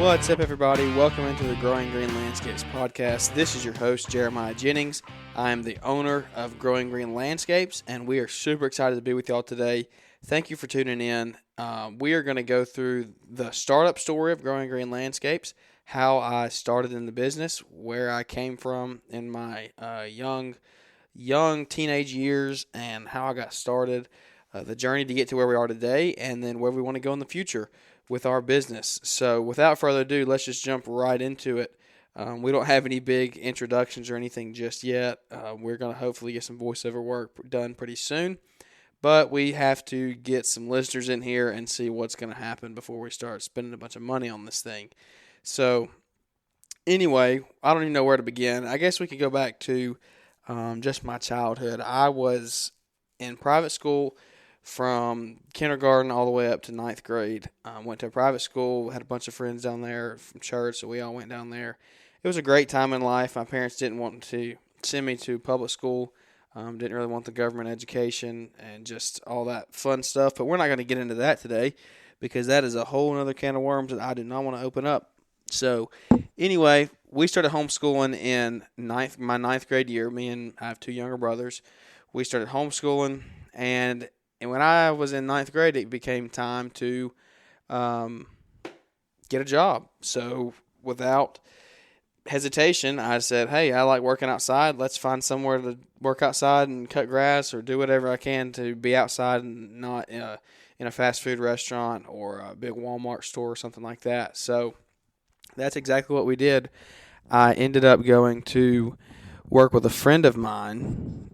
What's up, everybody? Welcome into the Growing Green Landscapes podcast. This is your host, Jeremiah Jennings. I am the owner of Growing Green Landscapes, and we are super excited to be with y'all today. Thank you for tuning in. We are going to go through the startup story of Growing Green Landscapes, how I started in the business, where I came from in my young teenage years, and how I got started, the journey to get to where we are today, and then where we want to go in the future with our business. So without further ado, let's just jump right into it. We don't have any big introductions or anything just yet. We're going to hopefully get some voiceover work done pretty soon, but we have to get some listeners in here and see what's going to happen before we start spending a bunch of money on this thing. So anyway, I don't even know where to begin. I guess we could go back to just my childhood. I was in private school from kindergarten all the way up to ninth grade. Went to a private school, had a bunch of friends down there from church, so we all went down there. It was a great time in life. My parents didn't want to send me to public school, didn't really want the government education and just all that fun stuff, but we're not going to get into that today because that is a whole other can of worms that I do not want to open up. So anyway, we started homeschooling in my ninth grade year. I have two younger brothers. We started homeschooling, and when I was in ninth grade, it became time to get a job. So without hesitation, I said, hey, I like working outside. Let's find somewhere to work outside and cut grass or do whatever I can to be outside and not in a fast food restaurant or a big Walmart store or something like that. So that's exactly what we did. I ended up going to work with a friend of mine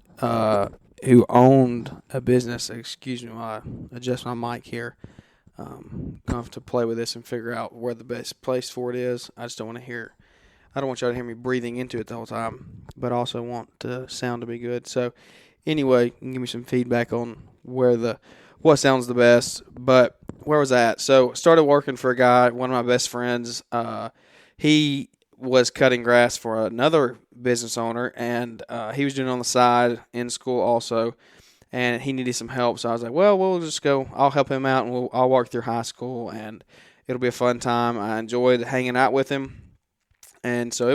who owned a business. Excuse me while I adjust my mic here. Going to have to play with this and figure out where the best place for it is. I don't want y'all to hear me breathing into it the whole time, but I also want the sound to be good. So anyway, you can give me some feedback on what sounds the best. But where was I at? So started working for a guy, one of my best friends. He was cutting grass for another business owner, and he was doing it on the side in school also, and he needed some help. So I was like, well, we'll just go. I'll help him out, and I'll work through high school, and it'll be a fun time. I enjoyed hanging out with him, and so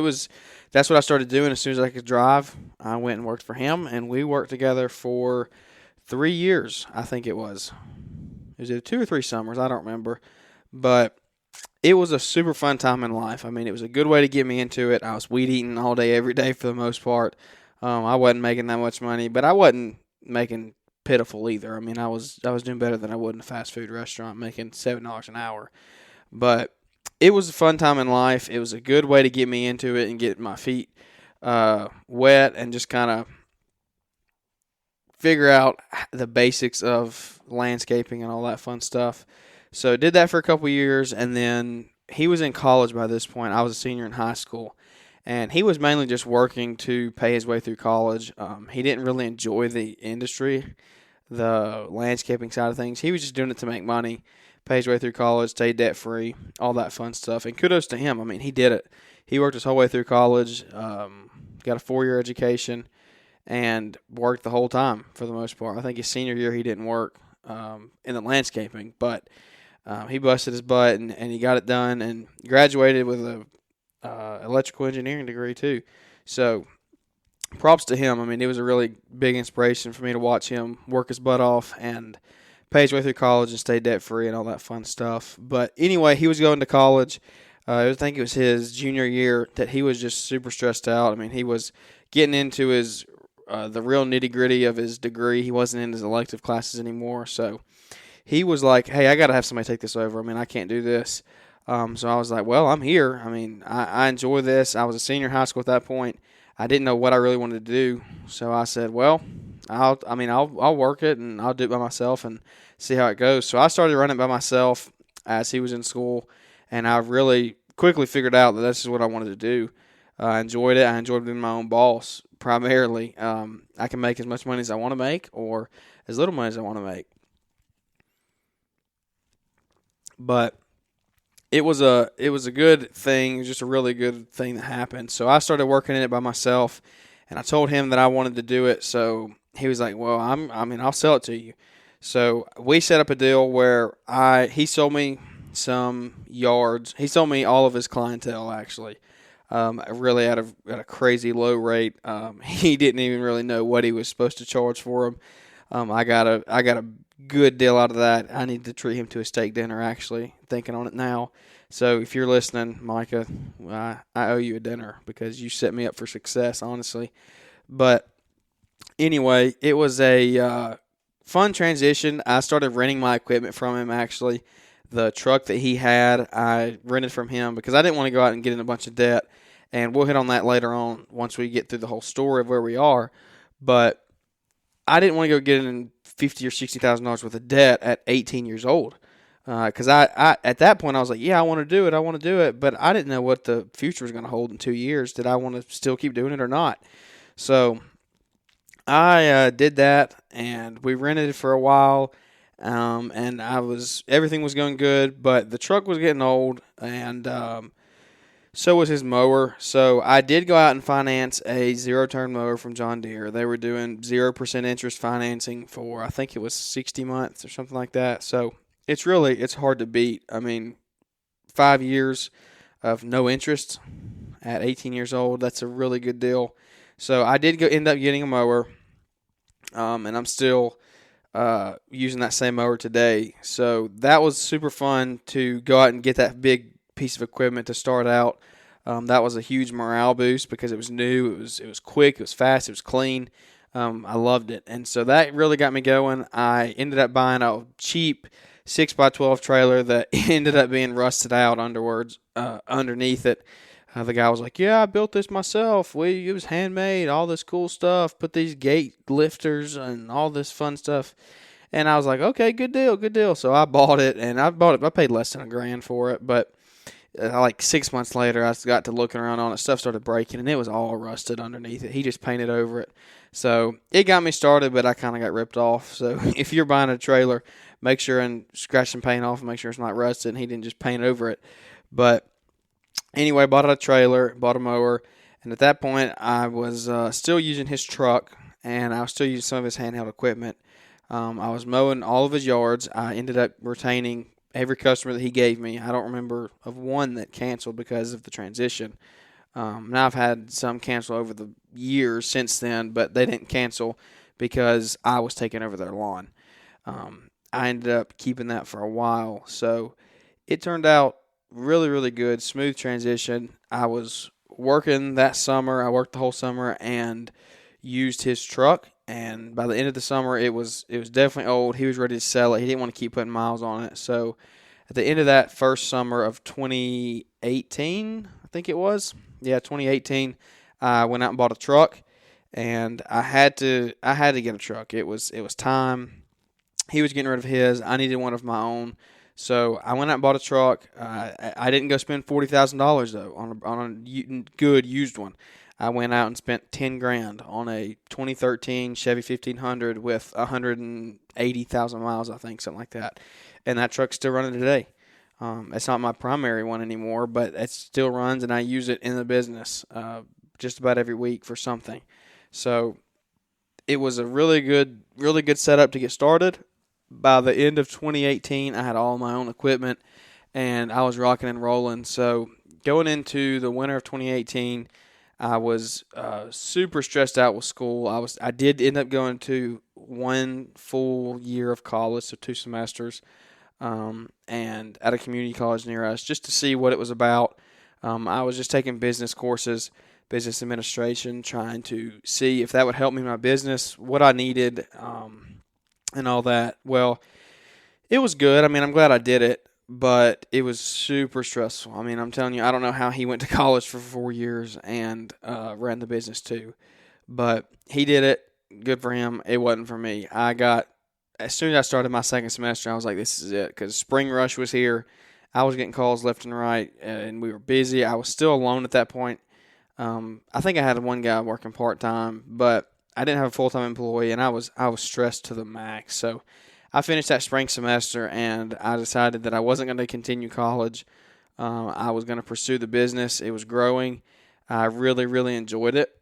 that's what I started doing. As soon as I could drive, I went and worked for him, and we worked together for 3 years, I think it was. It was 2 or 3 summers, I don't remember, but it was a super fun time in life. I mean, it was a good way to get me into it. I was weed eating all day, every day for the most part. I wasn't making that much money, but I wasn't making pitiful either. I mean, I was doing better than I would in a fast food restaurant, making $7 an hour. But it was a fun time in life. It was a good way to get me into it and get my feet wet and just kind of figure out the basics of landscaping and all that fun stuff. So did that for a couple years, and then he was in college by this point. I was a senior in high school, and he was mainly just working to pay his way through college. He didn't really enjoy the industry, the landscaping side of things. He was just doing it to make money, pay his way through college, stay debt-free, all that fun stuff. And kudos to him. I mean, he did it. He worked his whole way through college, got a 4-year education, and worked the whole time for the most part. I think his senior year he didn't work in the landscaping, but he busted his butt and he got it done and graduated with a electrical engineering degree too. So props to him. I mean, it was a really big inspiration for me to watch him work his butt off and pay his way through college and stay debt free and all that fun stuff. But anyway, he was going to college. I think it was his junior year that he was just super stressed out. I mean, he was getting into the real nitty gritty of his degree. He wasn't in his elective classes anymore, so he was like, hey, I got to have somebody take this over. I mean, I can't do this. So I was like, well, I'm here. I mean, I enjoy this. I was a senior in high school at that point. I didn't know what I really wanted to do. So I said, well, I'll work it and I'll do it by myself and see how it goes. So I started running by myself as he was in school, and I really quickly figured out that this is what I wanted to do. I enjoyed it. I enjoyed being my own boss primarily. I can make as much money as I want to make or as little money as I want to make. But it was a good thing, just a really good thing that happened. So I started working in it by myself, and I told him that I wanted to do it. So he was like, well, I'll sell it to you. So we set up a deal where he sold me some yards. He sold me all of his clientele, actually, really at a crazy low rate. He didn't even really know what he was supposed to charge for them. I got a good deal out of that. I need to treat him to a steak dinner, actually, thinking on it now. So if you're listening, Micah, I owe you a dinner because you set me up for success, honestly. But anyway, it was a fun transition. I started renting my equipment from him, actually. The truck that he had, I rented from him because I didn't want to go out and get in a bunch of debt. And we'll hit on that later on once we get through the whole story of where we are. But I didn't want to go get in $50,000 or $60,000 worth of debt at 18 years old. Because I at that point I was like, yeah, I want to do it, but I didn't know what the future was going to hold in 2 years. Did I want to still keep doing it or not? So I did that, and we rented it for a while, and everything was going good, but the truck was getting old, and so was his mower. So I did go out and finance a zero-turn mower from John Deere. They were doing 0% interest financing for, I think it was 60 months or something like that. So it's hard to beat. I mean, 5 years of no interest at 18 years old, that's a really good deal. So I did end up getting a mower, and I'm still using that same mower today. So that was super fun to go out and get that big piece of equipment to start out. That was a huge morale boost because it was new, it was quick, it was fast, it was clean. I loved it, and so that really got me going. I ended up buying a cheap 6x12 trailer that ended up being rusted out underneath it. The guy was like, yeah, I built this myself. It was handmade, all this cool stuff. Put these gate lifters and all this fun stuff. And I was like, okay, good deal. So I bought it, and I paid less than $1,000 for it. But like 6 months later, I got to looking around on it. Stuff started breaking, and it was all rusted underneath it. He just painted over it. So it got me started, but I kind of got ripped off. So if you're buying a trailer, make sure and scratch some paint off and make sure it's not rusted, and he didn't just paint over it. But anyway, bought a trailer, bought a mower, and at that point, I was still using his truck, and I was still using some of his handheld equipment. I was mowing all of his yards. I ended up retaining every customer that he gave me. I don't remember of one that canceled because of the transition. Now I've had some cancel over the years since then, but they didn't cancel because I was taking over their lawn. I ended up keeping that for a while, so it turned out really, really good, smooth transition. I was working that summer. I worked the whole summer and used his truck. And by the end of the summer, it was definitely old. He was ready to sell it. He didn't want to keep putting miles on it. So at the end of that first summer of 2018, I think it was, 2018, I went out and bought a truck. And I had to get a truck. It was time. He was getting rid of his. I needed one of my own. So I went out and bought a truck. I didn't go spend $40,000 though on a good used one. I went out and spent $10,000 on a 2013 Chevy 1500 with 180,000 miles, I think, something like that. And that truck's still running today. It's not my primary one anymore, but it still runs, and I use it in the business just about every week for something. So it was a really good setup to get started. By the end of 2018, I had all my own equipment, and I was rocking and rolling. So going into the winter of 2018, I was super stressed out with school. I did end up going to one full year of college, so 2 semesters, and at a community college near us just to see what it was about. I was just taking business courses, business administration, trying to see if that would help me in my business, what I needed, and all that. Well, it was good. I mean, I'm glad I did it, but it was super stressful. I mean, I'm telling you, I don't know how he went to college for 4 years and ran the business too, but he did it. Good for him. It wasn't for me. As soon as I started my second semester, I was like, this is it, because spring rush was here. I was getting calls left and right, and we were busy. I was still alone at that point. I think I had one guy working part-time, but I didn't have a full-time employee, and I was stressed to the max. So I finished that spring semester, and I decided that I wasn't going to continue college. I was going to pursue the business. It was growing. I really, really enjoyed it.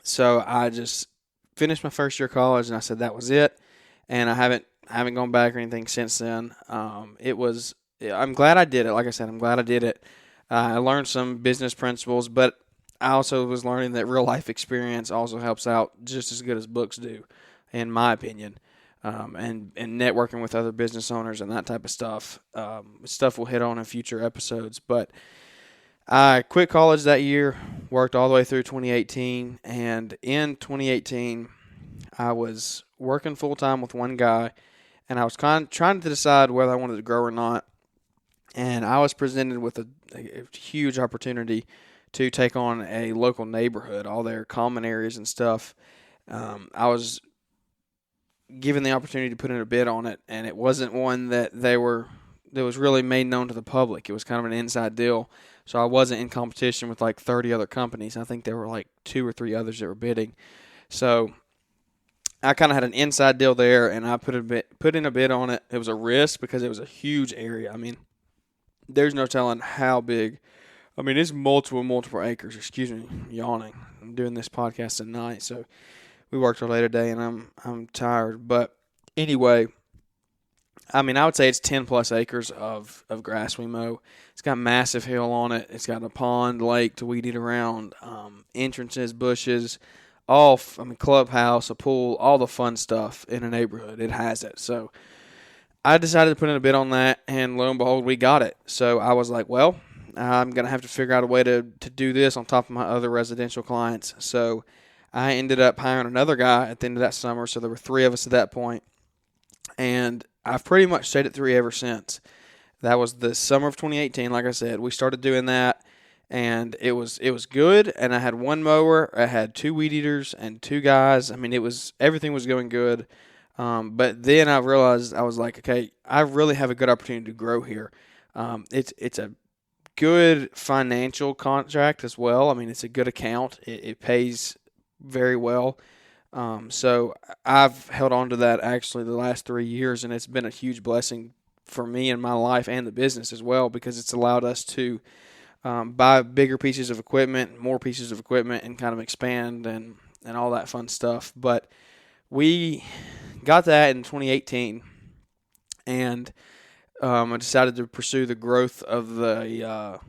So I just finished my first year of college, and I said that was it. And I haven't gone back or anything since then. It was I'm glad I did it. Like I said, I'm glad I did it. I learned some business principles, but I also was learning that real life experience also helps out just as good as books do, in my opinion. And networking with other business owners and that type of stuff. Stuff we'll hit on in future episodes. But I quit college that year, worked all the way through 2018, and in 2018, I was working full time with one guy, and I was trying to decide whether I wanted to grow or not. And I was presented with a huge opportunity to take on a local neighborhood, all their common areas and stuff. I was given the opportunity to put in a bid on it, and it wasn't one that was really made known to the public. It was kind of an inside deal. So I wasn't in competition with like 30 other companies. I think there were like 2 or 3 others that were bidding. So I kind of had an inside deal there, and I put in a bid on it. It was a risk because it was a huge area. I mean, there's no telling how big. I mean, it's multiple acres. Excuse me, yawning. I'm doing this podcast at night, so we worked all day today, and I'm tired. But anyway, I mean, I would say it's 10 plus acres of grass we mow. It's got massive hill on it. It's got a pond, lake to weed eat around, entrances, bushes, clubhouse, a pool, all the fun stuff in a neighborhood. It has it. So I decided to put in a bid on that, and lo and behold, we got it. So I was like, well, I'm going to have to figure out a way to do this on top of my other residential clients. So I ended up hiring another guy at the end of that summer. So there were 3 of us at that point, and I've pretty much stayed at 3 ever since. That was the summer of 2018. Like I said, we started doing that, and it was good. And I had 1 mower, I had 2 weed eaters, and 2 guys. I mean, everything was going good. But then I realized, I was like, okay, I really have a good opportunity to grow here. It's a good financial contract as well. I mean, it's a good account. It pays very well. So I've held on to that actually the last 3 years, and it's been a huge blessing for me in my life and the business as well, because it's allowed us to buy bigger pieces of equipment, more pieces of equipment, and kind of expand and all that fun stuff. But we got that in 2018, and I decided to pursue the growth of the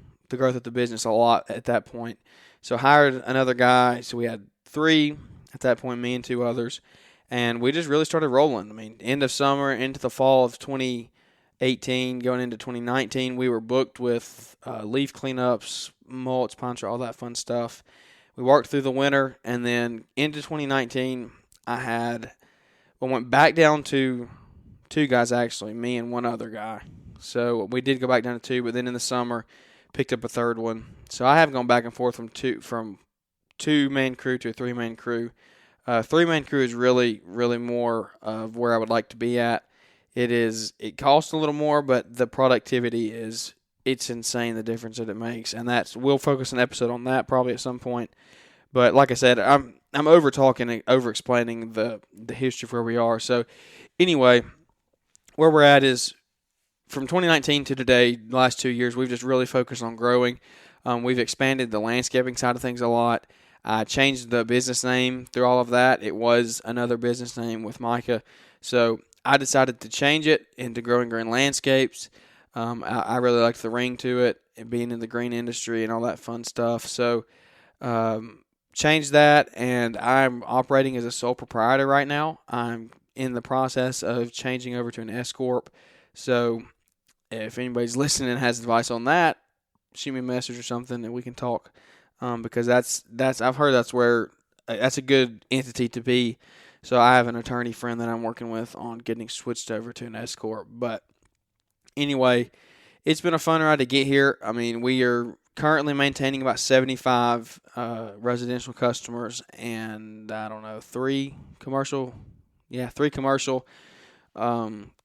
business a lot at that point. So hired another guy. So we had 3 at that point, me and 2 others, and we just really started rolling. I mean, end of summer into the fall of 2018, going into 2019, we were booked with leaf cleanups, mulch, puncher, all that fun stuff. We worked through the winter, and then into 2019, I went back down to 2 guys actually, me and 1 other guy. So we did go back down to 2, but then in the summer, picked up a 3rd one. So I have gone back and forth from 2-man crew to a 3-man crew. 3-man crew is really more of where I would like to be at. It costs a little more, but the productivity it's insane, the difference that it makes. And we'll focus an episode on that probably at some point. But like I said, I'm over talking and over explaining the history of where we are. So anyway, where we're at is from 2019 to today, the last 2 years, we've just really focused on growing. We've expanded the landscaping side of things a lot. I changed the business name through all of that. It was another business name with Micah. So I decided to change it into Growing Green Landscapes. I really liked the ring to it, and being in the green industry and all that fun stuff. So changed that, and I'm operating as a sole proprietor right now. I'm in the process of changing over to an S Corp. So if anybody's listening and has advice on that, shoot me a message or something and we can talk. Because I've heard that's a good entity to be. So I have an attorney friend that I'm working with on getting switched over to an S Corp. But anyway, it's been a fun ride to get here. I mean, we are currently maintaining about 75 residential customers, and I don't know, 3 commercial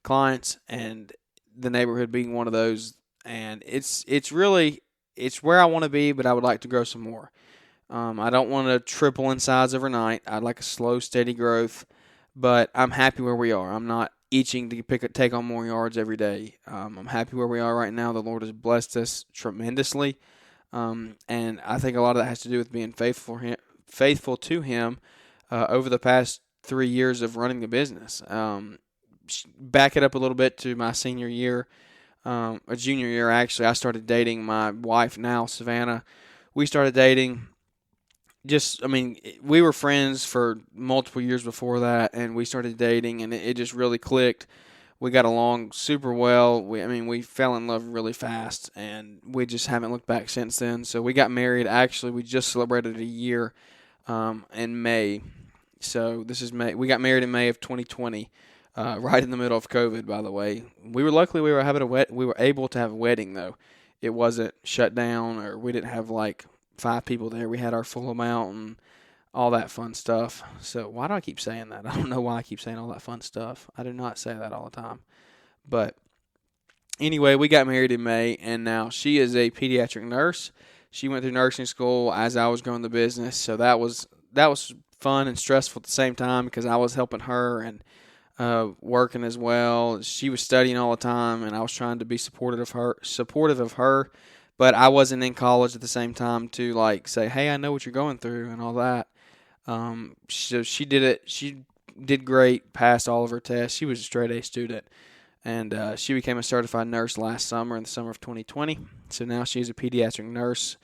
clients, and the neighborhood being one of those. And it's where I want to be, but I would like to grow some more. I don't want to triple in size overnight. I'd like a slow, steady growth, but I'm happy where we are. I'm not itching to take on more yards every day. I'm happy where we are right now. The Lord has blessed us tremendously, and I think a lot of that has to do with being faithful to Him over the past 3 years of running the business. Back it up a little bit to my senior year. a junior year, actually, I started dating my wife now, Savannah. We started dating. We were friends for multiple years before that, and we started dating, and it just really clicked. We got along super well. We fell in love really fast, and we just haven't looked back since then. So we got married. Actually, we just celebrated a year in May. So this is May. We got married in May of 2020, right in the middle of COVID. By the way, we were having we were able to have a wedding though. It wasn't shut down, or we didn't have like 5 people there. We had our full amount and all that fun stuff. So why do I keep saying that? I don't know why I keep saying all that fun stuff. I do not say that all the time. But anyway, we got married in May, and now she is a pediatric nurse. She went through nursing school as I was growing the business, so that was fun and stressful at the same time because I was helping her and working as well. She was studying all the time, and I was trying to be supportive of her. But I wasn't in college at the same time to like say, "Hey, I know what you're going through" and all that. So she did it. She did great, passed all of her tests. She was a straight A student, and she became a certified nurse last summer, in the summer of 2020. So now she's a pediatric nurse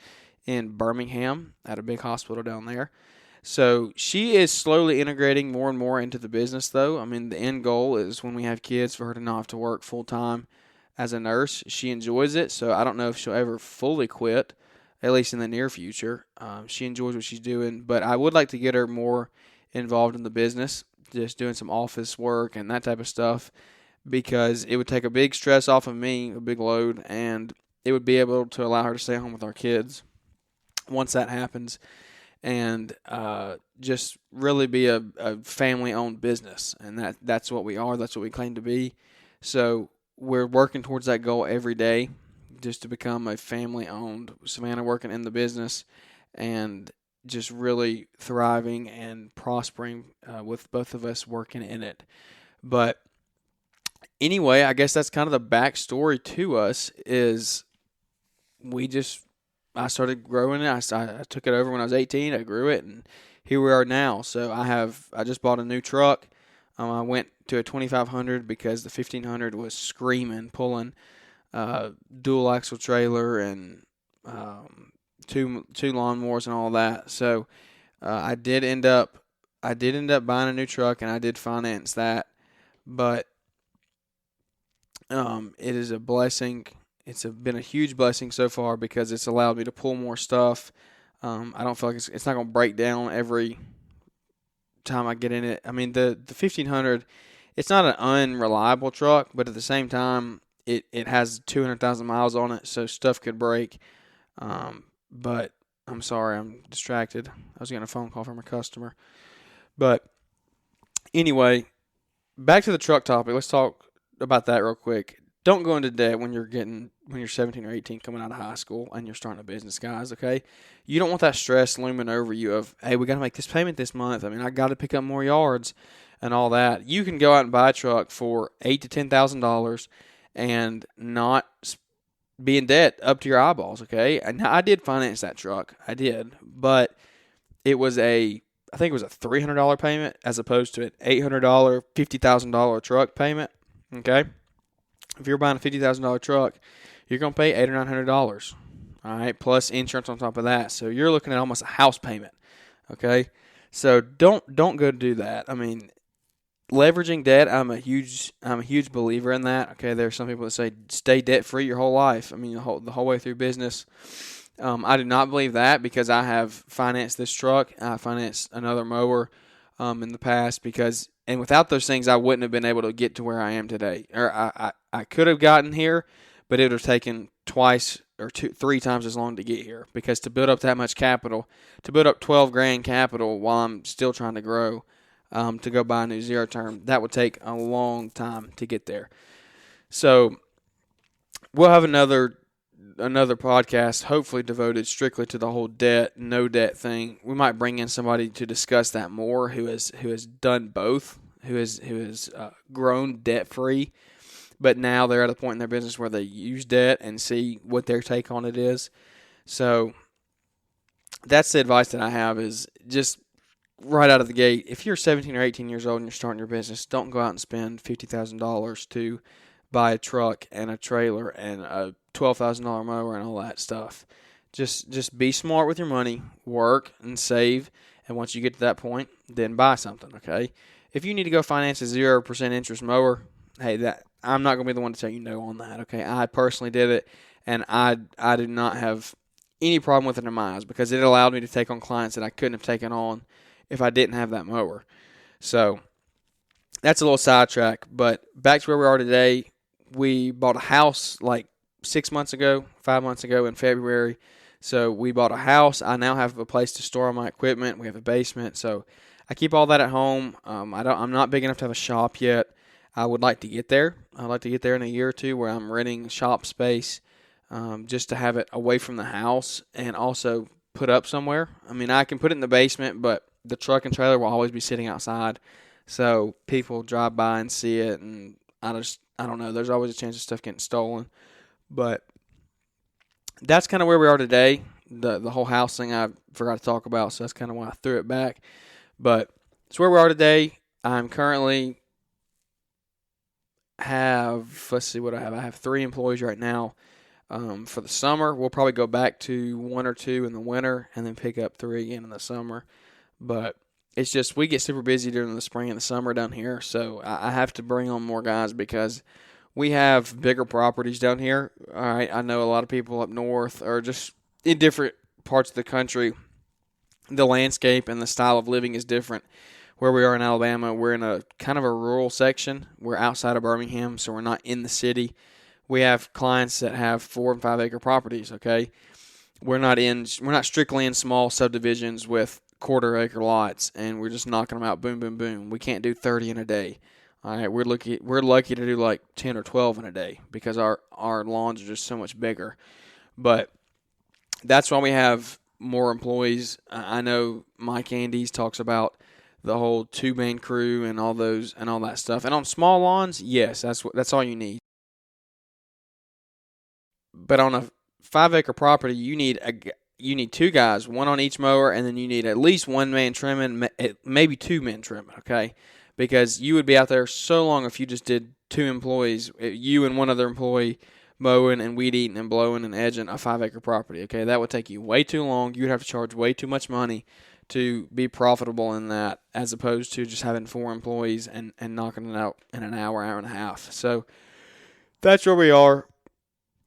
in Birmingham at a big hospital down there. So she is slowly integrating more and more into the business, though. I mean, the end goal is when we have kids for her to not have to work full time as a nurse. She enjoys it, so I don't know if she'll ever fully quit, at least in the near future. She enjoys what she's doing, but I would like to get her more involved in the business, just doing some office work and that type of stuff, because it would take a big stress off of me, a big load, and it would be able to allow her to stay home with our kids once that happens, and just really be a family-owned business. And that's what we are. That's what we claim to be. So we're working towards that goal every day, just to become a family-owned. Savannah working in the business and just really thriving and prospering with both of us working in it. But anyway, I guess that's kind of the backstory to us is I started growing it. I took it over when I was 18. I grew it, and here we are now. So I just bought a new truck. I went to a 2500 because the 1500 was screaming, pulling dual axle trailer and two lawnmowers and all that. So I did end up buying a new truck, and I did finance that. But it is a blessing. It's been a huge blessing so far because it's allowed me to pull more stuff. I don't feel like it's not going to break down every time I get in it. I mean, the 1500, it's not an unreliable truck, but at the same time, it has 200,000 miles on it, so stuff could break. But I'm sorry, I'm distracted. I was getting a phone call from a customer. But anyway, back to the truck topic. Let's talk about that real quick. Don't go into debt when you're 17 or 18 coming out of high school and you're starting a business, guys, okay? You don't want that stress looming over you of, hey, we got to make this payment this month. I mean, I got to pick up more yards and all that. You can go out and buy a truck for $8,000 to $10,000 and not be in debt up to your eyeballs, okay? And I did finance that truck. I did. But it was I think it was a $300 payment as opposed to an $800, $50,000 truck payment, okay? If you're buying a $50,000 truck, you're going to pay $800 or $900, all right, plus insurance on top of that. So you're looking at almost a house payment, okay? So don't go do that. I mean, leveraging debt, I'm a huge believer in that. Okay, there are some people that say stay debt free your whole life. I mean, the whole way through business. I do not believe that because I have financed this truck. I financed another mower in the past and without those things, I wouldn't have been able to get to where I am today. Or I could have gotten here, but it would have taken twice or 3 times as long to get here because to build up that much capital, to build up $12,000 capital while I'm still trying to grow. To go buy a new zero turn, that would take a long time to get there. So we'll have another podcast, hopefully devoted strictly to the whole debt, no debt thing. We might bring in somebody to discuss that more, who has done both, who has grown debt free, but now they're at a point in their business where they use debt and see what their take on it is. So that's the advice that I have is just right out of the gate, if you're 17 or 18 years old and you're starting your business, don't go out and spend $50,000 to buy a truck and a trailer and a $12,000 mower and all that stuff. Just be smart with your money, work and save, and once you get to that point, then buy something, okay? If you need to go finance a 0% interest mower, hey, that I'm not going to be the one to tell you no on that, okay? I personally did it, and I did not have any problem with it in my eyes because it allowed me to take on clients that I couldn't have taken on if I didn't have that mower. So that's a little sidetrack, but back to where we are today. We bought a house like 5 months ago in February. So we bought a house. I now have a place to store all my equipment. We have a basement, so I keep all that at home. I'm not big enough to have a shop yet. I would like to get there. I'd like to get there in a year or two where I'm renting shop space just to have it away from the house and also put up somewhere. I mean, I can put it in the basement, but the truck and trailer will always be sitting outside. So people drive by and see it, and I don't know. There's always a chance of stuff getting stolen. But that's kind of where we are today. The whole house thing I forgot to talk about, so that's kind of why I threw it back. But it's where we are today. I'm currently let's see what I have. I have 3 employees right now. For the summer, we'll probably go back to 1 or 2 in the winter and then pick up 3 again in the summer. But it's just we get super busy during the spring and the summer down here, so I have to bring on more guys because we have bigger properties down here. All right, I know a lot of people up north or just in different parts of the country, the landscape and the style of living is different. Where we are in Alabama, we're in a kind of a rural section. We're outside of Birmingham, so we're not in the city. We have clients that have 4 and 5 acre properties, okay? We're not strictly in small subdivisions with quarter acre lots and we're just knocking them out boom boom boom. We can't do 30 in a day. All right, we're lucky to do like 10 or 12 in a day because our lawns are just so much bigger. But that's why we have more employees. I know Mike Andes talks about the whole 2-man crew and all that stuff. And on small lawns, yes, that's all you need. But on a 5 acre property, you need 2 guys, 1 on each mower, and then you need at least 1 man trimming, maybe 2 men trimming, okay? Because you would be out there so long if you just did 2 employees, you and 1 other employee mowing and weed eating and blowing and edging a 5 acre property, okay? That would take you way too long. You'd have to charge way too much money to be profitable in that as opposed to just having 4 employees and knocking it out in an hour and a half. So that's where we are.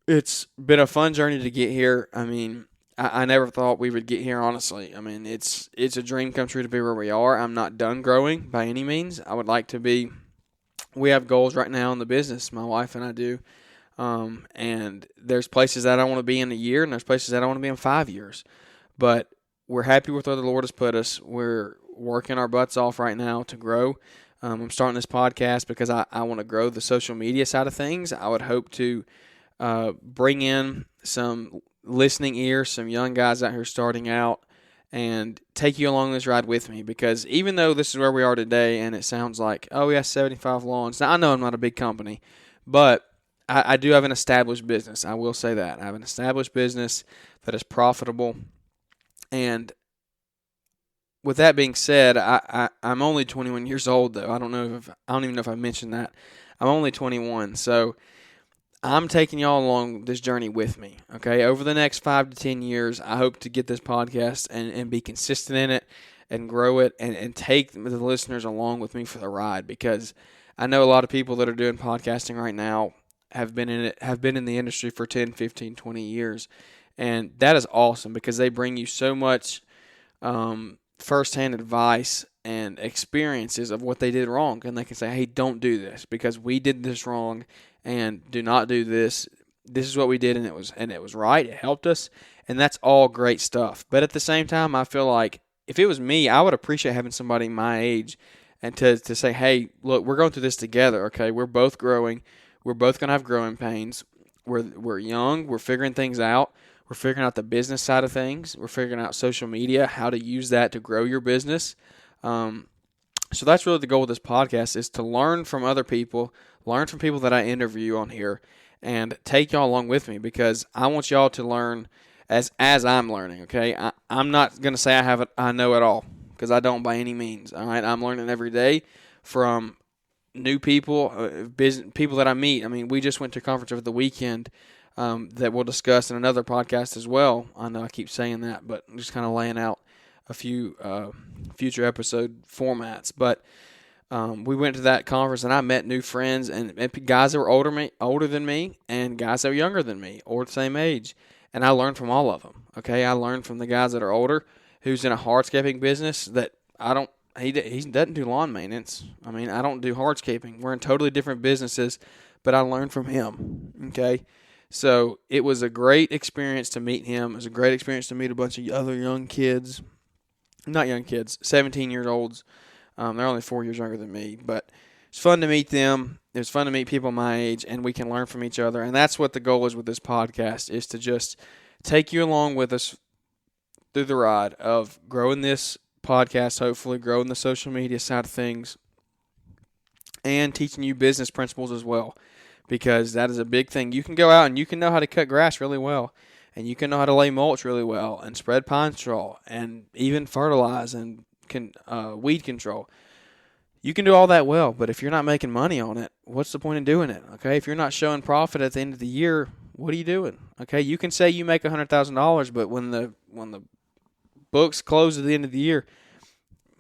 It's been a fun journey to get here. I mean, I never thought we would get here, honestly. I mean, it's a dream come true to be where we are. I'm not done growing by any means. I would like to be. We have goals right now in the business, my wife and I do. And there's places that I want to be in a year, and there's places that I want to be in 5 years. But we're happy with where the Lord has put us. We're working our butts off right now to grow. I'm starting this podcast because I want to grow the social media side of things. I would hope to bring in some listening ears, some young guys out here starting out, and take you along this ride with me. Because even though this is where we are today, and it sounds like, oh, we have 75 lawns. Now, I know I'm not a big company, but I do have an established business. I will say that. I have an established business that is profitable. And with that being said, I'm only 21 years old, though. I don't even know if I mentioned that. I'm only 21, so I'm taking y'all along this journey with me, okay? Over the next 5 to 10 years, I hope to get this podcast and be consistent in it and grow it and take the listeners along with me for the ride, because I know a lot of people that are doing podcasting right now have been in the industry for 10, 15, 20 years, and that is awesome because they bring you so much firsthand advice and experiences of what they did wrong, and they can say, hey, don't do this because we did this wrong, and do not do this. This is what we did, and it was right. It helped us, and that's all great stuff. But at the same time, I feel like if it was me, I would appreciate having somebody my age and to say, hey, look, we're going through this together, okay? We're both growing. We're both going to have growing pains. We're young. We're figuring things out. We're figuring out the business side of things. We're figuring out social media, how to use that to grow your business. So that's really the goal of this podcast, is to learn from other people, learn from people that I interview on here, and take y'all along with me because I want y'all to learn as I'm learning, okay? I'm not going to say I know it all because I don't by any means, all right? I'm learning every day from new people, people that I meet. I mean, we just went to a conference over the weekend that we'll discuss in another podcast as well. I know I keep saying that, but I'm just kind of laying out a few future episode formats. But we went to that conference and I met new friends and guys that were older than me and guys that were younger than me or the same age. And I learned from all of them. Okay, I learned from the guys that are older, who's in a hardscaping business that he doesn't do lawn maintenance. I mean, I don't do hardscaping. We're in totally different businesses, but I learned from him. Okay, so it was a great experience to meet him. It was a great experience to meet a bunch of other young kids. Not young kids, 17-year-olds. They're only 4 years younger than me, but it's fun to meet them. It's fun to meet people my age, and we can learn from each other. And that's what the goal is with this podcast, is to just take you along with us through the ride of growing this podcast, hopefully growing the social media side of things, and teaching you business principles as well, because that is a big thing. You can go out and you can know how to cut grass really well, and you can know how to lay mulch really well, and spread pine straw, and even fertilize and weed control. You can do all that well, but if you're not making money on it, what's the point in doing it? Okay, if you're not showing profit at the end of the year, what are you doing? Okay, you can say you make $100,000, but when the books close at the end of the year,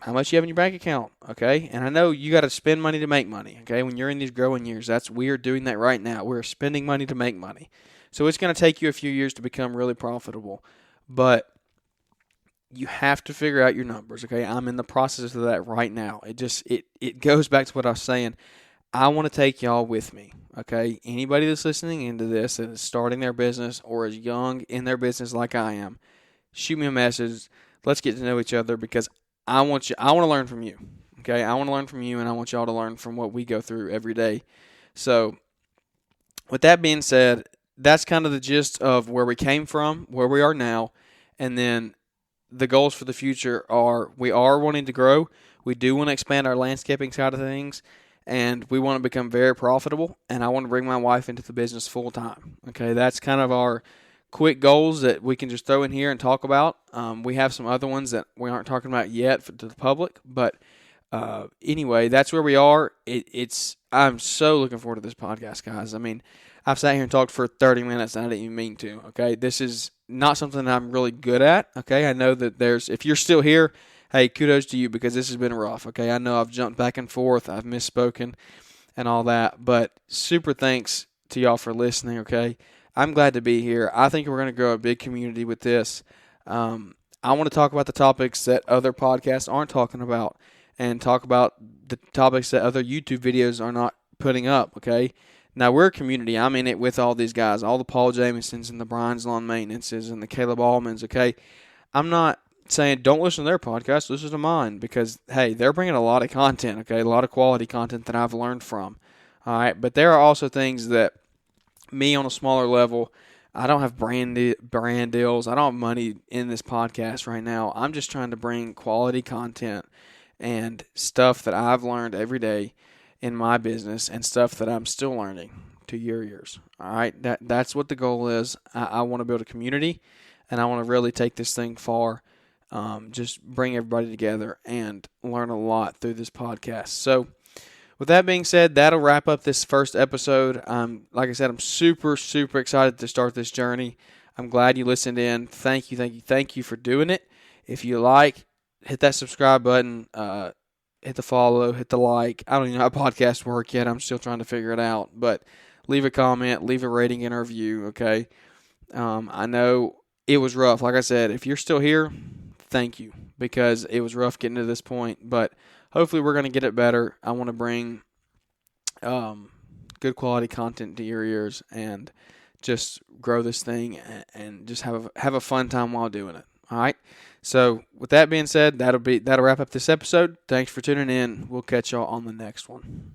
how much you have in your bank account? Okay, and I know you got to spend money to make money. Okay, when you're in these growing years, we're doing that right now. We're spending money to make money, so it's going to take you a few years to become really profitable, but you have to figure out your numbers, okay? I'm in the process of that right now. It goes back to what I was saying. I want to take y'all with me, okay? Anybody that's listening into this and is starting their business or is young in their business like I am, shoot me a message. Let's get to know each other, because I want to learn from you, okay? I want to learn from you, and I want y'all to learn from what we go through every day. So with that being said, that's kind of the gist of where we came from, where we are now, and then the goals for the future are, we are wanting to grow. We do want to expand our landscaping side of things, and we want to become very profitable, and I want to bring my wife into the business full time. Okay, that's kind of our quick goals that we can just throw in here and talk about. We have some other ones that we aren't talking about yet to the public, but anyway, that's where we are. I'm so looking forward to this podcast, guys. I mean, I've sat here and talked for 30 minutes, and I didn't even mean to, okay? This is not something that I'm really good at, okay? I know that if you're still here, hey, kudos to you, because this has been rough, okay? I know I've jumped back and forth, I've misspoken and all that, but super thanks to y'all for listening, okay? I'm glad to be here. I think we're going to grow a big community with this. I want to talk about the topics that other podcasts aren't talking about, and talk about the topics that other YouTube videos are not putting up, okay? Now, we're a community. I'm in it with all these guys, all the Paul Jamiesons and the Brian's Lawn Maintenances and the Caleb Allmans, okay? I'm not saying don't listen to their podcast, listen to mine, because, hey, they're bringing a lot of content, okay? A lot of quality content that I've learned from, all right? But there are also things that me on a smaller level, I don't have brand deals. I don't have money in this podcast right now. I'm just trying to bring quality content and stuff that I've learned every day in my business, and stuff that I'm still learning to your ears. All right, that's what the goal is. I want to build a community, and I want to really take this thing far. Just bring everybody together and learn a lot through this podcast. So, with that being said, that'll wrap up this first episode. Like I said, I'm super, super excited to start this journey. I'm glad you listened in. Thank you for doing it. If you like, hit that subscribe button. Hit the follow, hit the like. I don't even know how podcasts work yet. I'm still trying to figure it out. But leave a comment, leave a rating and a review, okay? I know it was rough. Like I said, if you're still here, thank you, because it was rough getting to this point. But hopefully we're going to get it better. I want to bring good quality content to your ears and just grow this thing and just have a fun time while doing it. All right. So with that being said, that'll wrap up this episode. Thanks for tuning in. We'll catch y'all on the next one.